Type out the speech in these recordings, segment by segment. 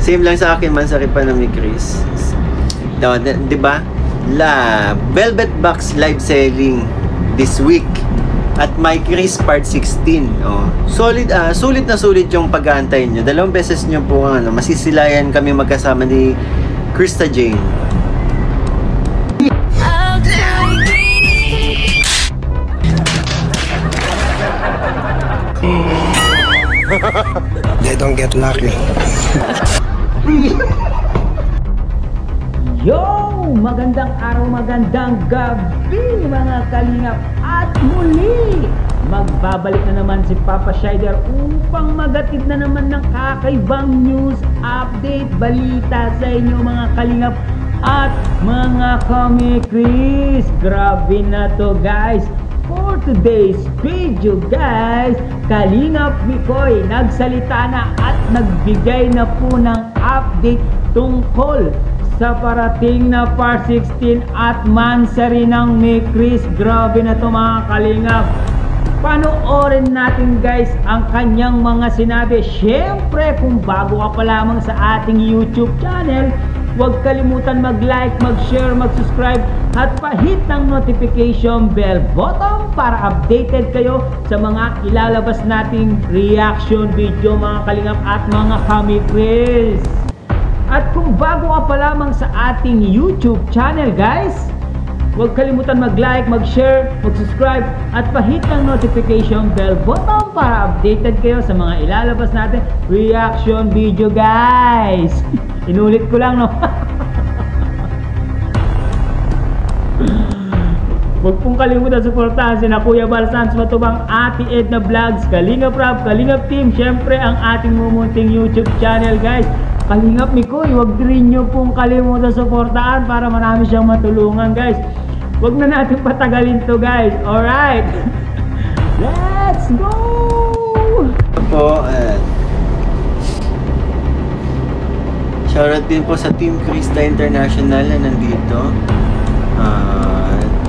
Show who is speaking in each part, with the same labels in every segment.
Speaker 1: Same lang sa akin man sa Ripan ng Chris. Di ba? La Velvet Box live selling this week at My Chris Part 16. Oh. Sulit na sulit yung pag-aantay nyo. 2 beses nyo po masisilayan kami magkasama ni Krista Jane.
Speaker 2: They don't get lucky.
Speaker 3: Yo! Magandang araw, magandang gabi mga kalingap. At muli, magbabalik na naman si Papa Shider upang magatid na naman ng kakaibang news, update, balita sa inyo mga kalingap at mga kami-Chris. Grabe na to guys. For today's video guys, Kalingap Mikoy nagsalita na at nagbigay na po ng update tungkol sa parating na Part 16 at mansari ng May Chris. Grabe na to mga kalingap. Panoorin natin guys ang kanyang mga sinabi. Syempre kung bago ka pa lamang sa ating YouTube channel, huwag kalimutan mag-like, mag-share, mag-subscribe at pahit ng notification bell button para updated kayo sa mga ilalabas nating reaction video mga kalingap at mga kami-Chris. At kung bago ka pa lamang sa ating YouTube channel guys, huwag kalimutan mag-like, mag-share, mag-subscribe at pahit ng notification bell button para updated kayo sa mga ilalabas natin reaction video guys. Inulit ko lang no. Huwag pong kalimutan suportahan sina Kuya Bal Sanz Matubang, Ate Edna Vlogs, Kalingap Rap, Kalingap Team, syempre ang ating mumunting YouTube channel guys, Kalingap Mikoy. Huwag rin nyo pong kalimutan suportahan para marami siyang matulungan guys. Huwag na natin patagalin to guys. Alright. Let's go!
Speaker 1: Po, shoutout din po sa Team Krista International na nandito.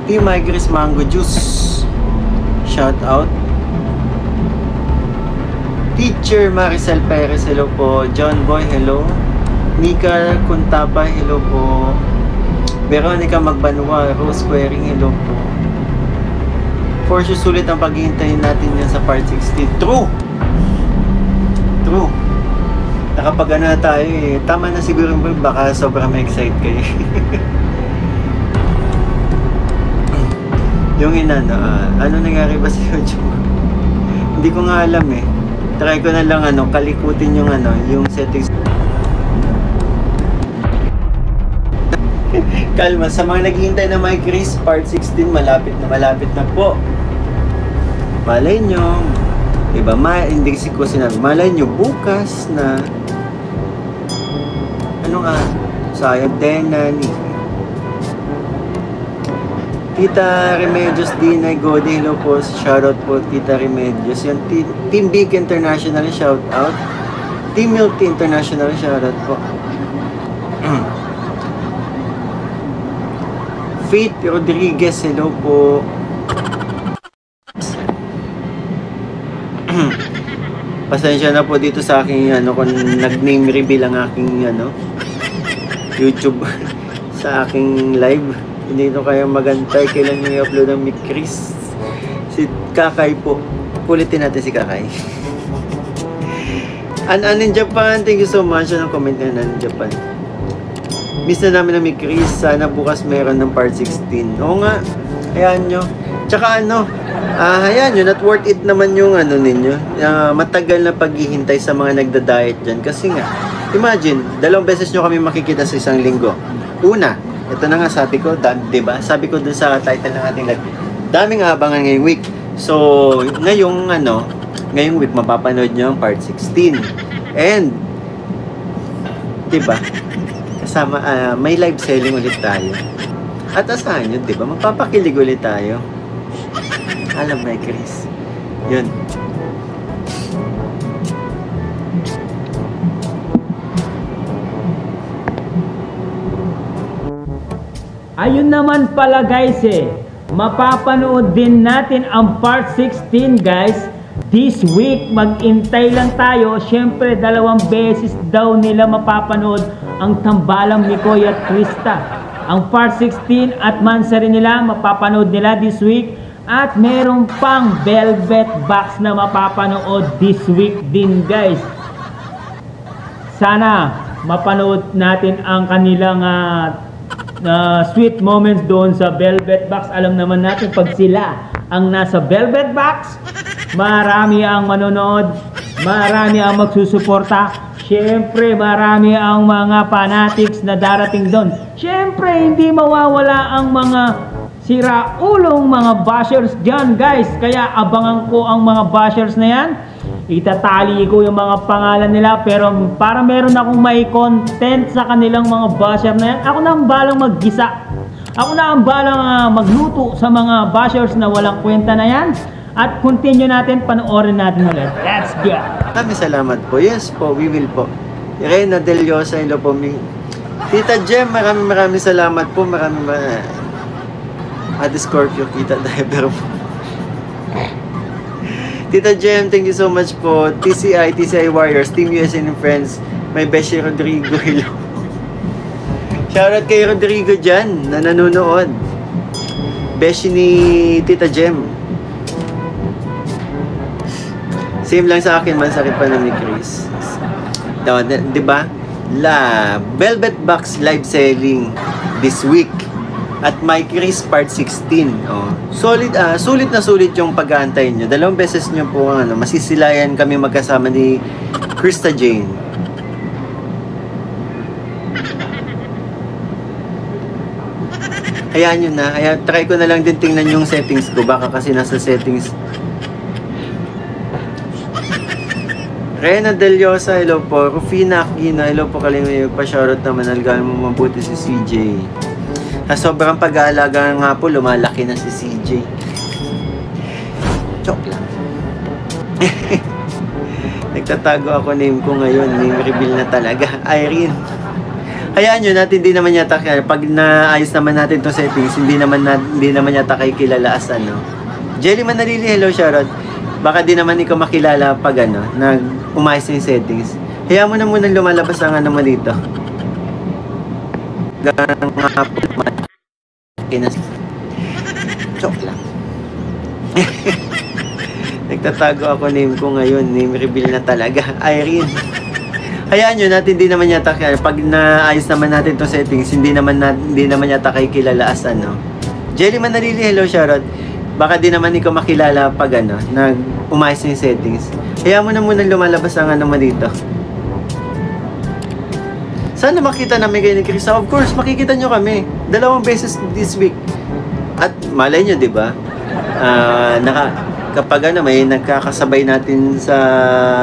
Speaker 1: Team My Chris Mango Juice, shoutout. Teacher Maricel Perez, hello po. John Boy, hello. Nika Kuntapa, hello po. Veronica Magbanwa, Rose Quering, hello po. For sure, sulit ang paghihintay natin yan sa Part 16. True! True! Nakapag na tayo eh. Tama na siguro baka sobrang ma-excite kayo. Yung ano nangyari ba sa YouTube? Hindi ko nga alam eh. Try ko na lang kalikutin yung yung settings. Kalma, sa mga naghihintay na My Chris Part 16, malapit na po. Malay nyo, diba, hindi ko sinabi, malay nyo bukas na sayang din na ni Tita Remedios Dinay Godi, hello po, shoutout po Tita Remedios. Yung Team Big International, shoutout. Team Milk International, shoutout po. Faith Rodriguez, hello po. Pasensya na po dito sa aking kung nag-name reveal ang aking YouTube sa aking live. Hindi nyo kayang magantay kailan nyo i-upload ang Mick Chris. Si Kakay po. Kulitin natin si Kakay. An in Japan, thank you so much. Anong comment na in Japan? Miss na namin ang Mick Chris. Sana bukas meron ng Part 16. Oo nga. Ayan nyo. Tsaka ayan nyo, not worth it naman yung ninyo. Matagal na paghihintay sa mga nagda-diet dyan. Kasi nga, imagine, 2 beses nyo kami makikita sa isang linggo. Una, ito na nga sabi ko, diba? Sabi ko dun sa title ng ating live, daming abangan ngayong week. So, ngayong week, mapapanood nyo ang Part 16. And, diba? Kasama, may live selling ulit tayo. At asahan nyo, diba? Magpapakilig ulit tayo. Alam na, Chris. Yun.
Speaker 3: Ayun naman pala guys mapapanood din natin ang Part 16 guys This week, mag-intay lang tayo. Siyempre, 2 beses daw nila mapapanood ang tambalang Mikoy at Krista. Ang Part 16 at Mansari nila, mapapanood nila this week. At meron pang Velvet Box na mapapanood this week din, guys. Sana mapanood natin ang kanilang sweet moments doon sa Velvet Box. Alam naman natin pag sila ang nasa Velvet Box, marami ang manonood, marami ang magsusuporta, syempre marami ang mga fanatics na darating doon. Syempre hindi mawawala ang mga siraulong mga bashers dyan, guys. Kaya abangan ko ang mga bashers na yan. Itatali ko yung mga pangalan nila, pero para meron akong may content sa kanilang mga basher na yan, ako na ang balang maggisa. Ako na ang balang magluto sa mga bashers na walang kwenta na yan. At continue natin, panoorin natin ulit. Let's go!
Speaker 1: Maraming salamat po. Yes po, we will po. Reyna Del Yosa, hello po. Tita Jem, maraming salamat po. Ate Scorpio, kita driver po. Tita Jem, thank you so much po. TCI Warriors, Team USA and Friends, may Beshi Rodrigo, hello. Shoutout kay Rodrigo dyan, na nanonood. Beshi ni Tita Jem. Same lang sa akin, Mansari pa na ni Chris. Diba? La Velvet Box live selling this week. At my Chris Part 16. Oh. Sulit na sulit yung pag-aantay nyo. 2 beses nyo po masisilayan kami magkasama ni Krista Jane. Hayaan nyo na. Try ko na lang din tingnan yung settings ko. Baka kasi nasa settings. Reyna Del Yosa, hello po. Rufina Aquino, hello po. Kalimay pa-shoutout naman. Algaan mo mabuti si CJ. Sa sobrang pag-aalaga nga po, lumalaki na si CJ. Joke lang. Nagtatago ako name ko ngayon. Name reveal na talaga. Irene. Hayaan nyo natin, hindi naman yata, pag naayos naman natin itong settings, hindi naman yata kayo kilala as Jelly Manalili, hello, shoutout. Baka di naman ikaw makilala pag umayos na yung settings. Hayaan mo na muna lumalabas ang mo dito. Joke lang. Nagtatago ako name ko ngayon. Name reveal na talaga. Irene. Hayaan nyo natin, hindi naman yata, pag naayos naman natin itong settings, hindi naman yata kayo kilala as Jelly Manalili, hello, shoutout. Baka di naman ikaw makilala pag umayos na yung settings. Hayaan mo na muna lumalabas ang mo dito. Sana makita namin kayo ni Krista. Of course, makikita nyo kami. 2 beses this week. At malay nyo, di ba? Kapag may nagkakasabay natin sa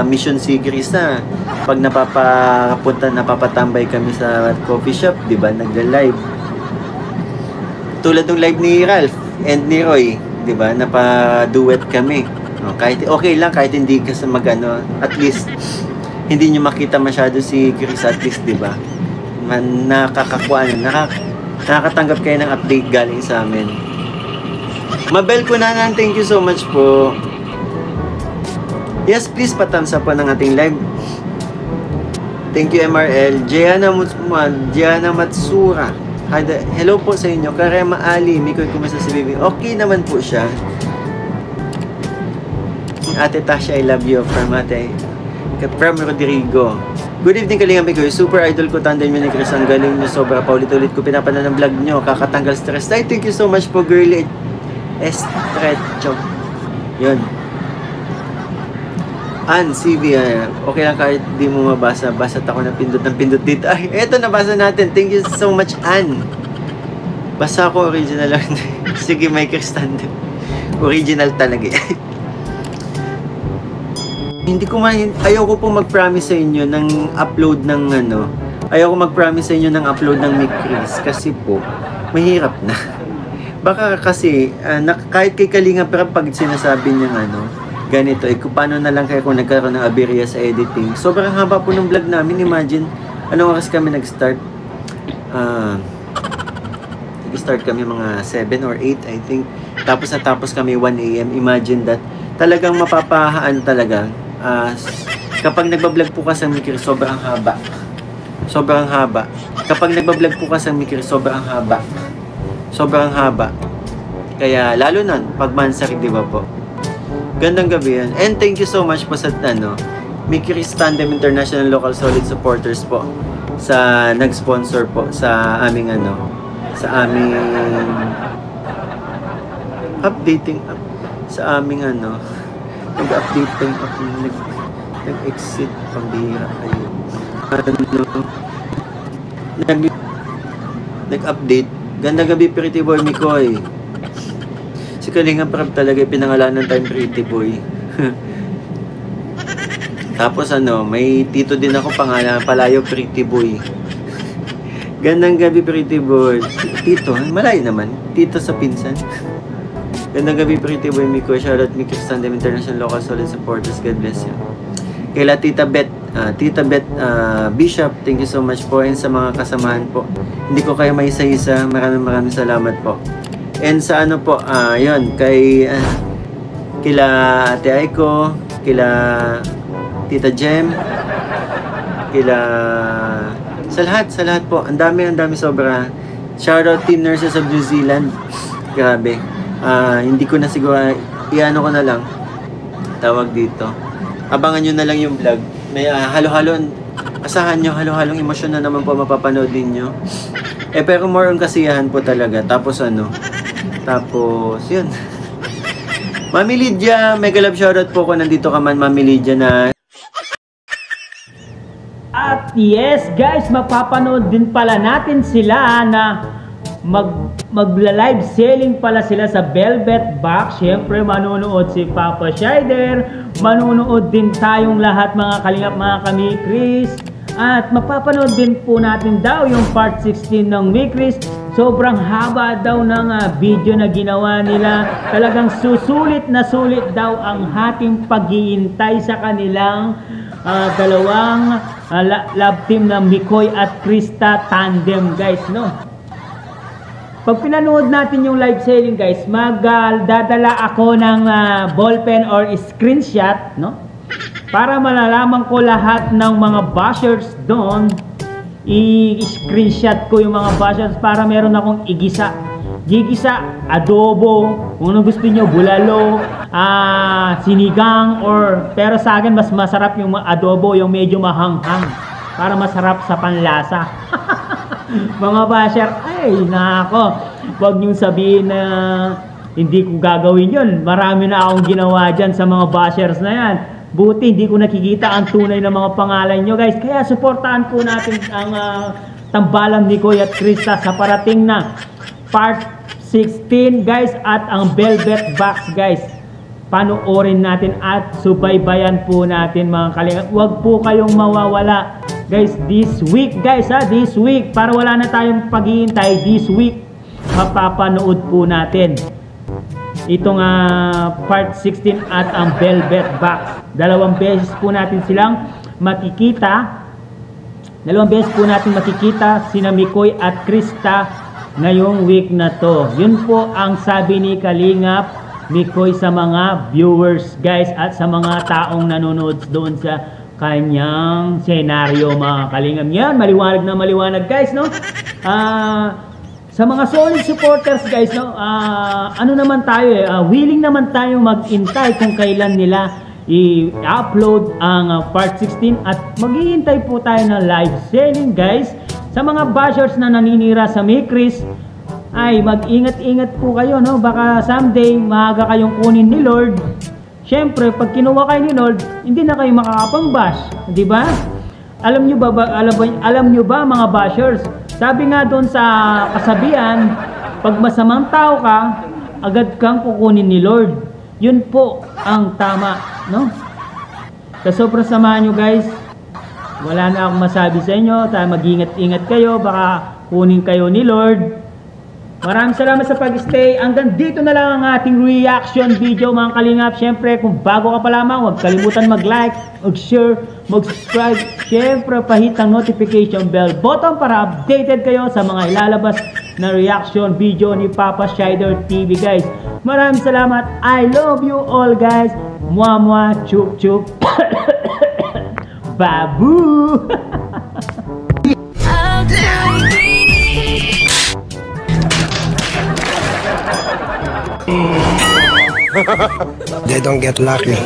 Speaker 1: mission si Krista, pag napapatambay kami sa coffee shop, di ba? Nagla-live. Tulad ng live ni Ralph and ni Roy, di ba? Napa-duet kami. Kahit okay lang, kahit hindi kasi at least hindi nyo makita masyado si Chris, at least, di ba? Nakakatanggap kayo ng update galing sa amin. Mabel Kunanan, thank you so much po. Yes, please pa-thumbs up po ng ating live. Thank you, MRL. Gianna Matsura. Hello po sa inyo. Karema Ali, Mikoy, kumusta si baby? Okay naman po siya. Ate Tasha, I love you. From Rodrigo. Good evening, Kalinga Mikoy. Super idol ko, tandem nyo ni Chris. Ang galing nyo, sobra. Paulit-ulit ko pinapanood ng vlog nyo. Kakatanggal stress. Ay, thank you so much po, girly. Estrecho. Yun. Ann, CV, okay lang kahit di mo mabasa. Basta't ako ng pindot dito. Ay, eto, nabasa natin. Thank you so much, Ann. Basta ako, original lang. Sige, Mike Standard. Original talaga. Ayaw ko po mag-promise sa inyo ng upload ng ayaw ko mag-promise sa inyo ng upload ng Mick Chris kasi po, mahirap na. Baka kasi, kahit kay Kalinga, pero pag sinasabi niya ganito, kung paano na lang kaya kung nagkaroon ng aberya sa editing. Sobrang haba po ng vlog namin. Imagine, anong oras kami nag-start? Nag-start kami mga 7 or 8, I think. Tapos kami 1 AM. Imagine that. talagang mapapahaan talaga. Kapag nagbablog po ka sa Mikri, sobrang haba. Sobrang haba. Kapag nagbablog po ka sa Mikri, sobrang haba. Sobrang haba. Kaya lalo na pag Mansari, di ba po? Gandang gabi yan. And thank you so much po sa Mikri Tandem International Local Solid Supporters po sa nag-sponsor po sa aming sa aming updating sa aming nag-update nag-exit pambihira kayo. Nag-update. Gandang gabi, Pretty Boy Mikoy. Si Kalinga Prab talaga pinangalanan tayong Pretty Boy. Tapos may tito din ako pangalan, Palayo Pretty Boy. Gandang gabi, Pretty Boy. Tito, malayo naman. Tito sa pinsan. Gandang gabi, Pretty Boy Mikoy. Shoutout Mikri Tandem International Local Solid Supporters. God bless you. Kaila Tita Beth Bishop, thank you so much po. And sa mga kasamahan po, hindi ko kayo maisa-isa, maraming salamat po. And sa po, yun, kila Ate Aiko, kila Tita Jem, sa lahat po, ang dami sobra. Shoutout Team Nurses of New Zealand, grabe. Hindi ko na siguro, iano ko na lang, tawag dito. Abangan nyo na lang yung vlog. May asahan nyo, halo-halong emosyon na naman po mapapanood ninyo. Pero more on kasiyahan po talaga. Tapos yun. Mami Lydia, mega love shoutout po ko. Nandito ka man, Mami Lydia na.
Speaker 3: At yes guys, mapapanood din pala natin sila na magla-live selling pala sila sa Velvet Box. Siyempre manonood si Papa Shider, manonood din tayong lahat mga kalingap, mga kamikris. At mapapanood din po natin daw yung part 16 ng Mikris. Sobrang haba daw ng video na ginawa nila. Talagang sulit daw ang ating pag-iintay sa kanilang dalawang love team na Mikoy at Krista Tandem guys, no? Pag pinanood natin yung live selling guys, magdadala ako ng ballpen or screenshot, no? Para malalaman ko lahat ng mga bashers doon. I-screenshot ko yung mga bashers para meron akong gigisa, adobo, kung ano gusto nyo, bulalo, sinigang, pero sa akin mas masarap yung adobo, yung medyo mahanghang, para masarap sa panlasa. Mga basher, ay nako, huwag niyong sabihin na hindi ko gagawin yun. Marami na akong ginawa dyan sa mga bashers na yan. Buti hindi ko nakikita ang tunay na mga pangalan nyo guys. Kaya suportahan po natin ang tambalan ni Mikoy at Krista sa parating na part 16 guys at ang Velvet Box guys. Panoorin natin at subaybayan po natin mga kalingap. Huwag po kayong mawawala guys this week guys, this week, para wala na tayong paghihintay. This week mapapanood po natin itong part 16 at ang Velvet Box. Dalawang beses po natin silang makikita. Sina Mikoy at Krista ngayong week na to. Yun po ang sabi ni Kalingap Mikoy sa mga viewers guys at sa mga taong nanonood doon sa kanyang senaryo mga kalingam. Yan, maliwanag guys, no? Sa mga solid supporters guys, no? Ano naman tayo willing naman tayo mag-intay kung kailan nila i-upload ang part 16 at maghihintay po tayo ng live selling guys. Sa mga bashers na naninira sa Mikris, ay mag-ingat-ingat po kayo, no? Baka someday maaga kayong kunin ni Lord. Siyempre, pag kinuha kayo ni Lord, hindi na kayo makakapang-bash, di ba? Alam nyo ba mga bashers? Sabi nga doon sa kasabihan, pag masamang tao ka, agad kang kukunin ni Lord. Yun po ang tama, no? Sa sobrang samahan nyo guys, wala na akong masabi sa inyo. Mag-ingat-ingat kayo, baka kunin kayo ni Lord. Maraming salamat sa pag-stay. Hanggang dito na lang ang ating reaction video mga kalingap. Siyempre, kung bago ka pa lamang, huwag kalimutan mag-like, mag-share, mag-subscribe. Siyempre, pahit ang notification bell button para updated kayo sa mga ilalabas na reaction video ni Papa Shider TV, guys. Maraming salamat. I love you all, guys. Mwah mwah, chup chup. Babu.
Speaker 2: They don't get lucky.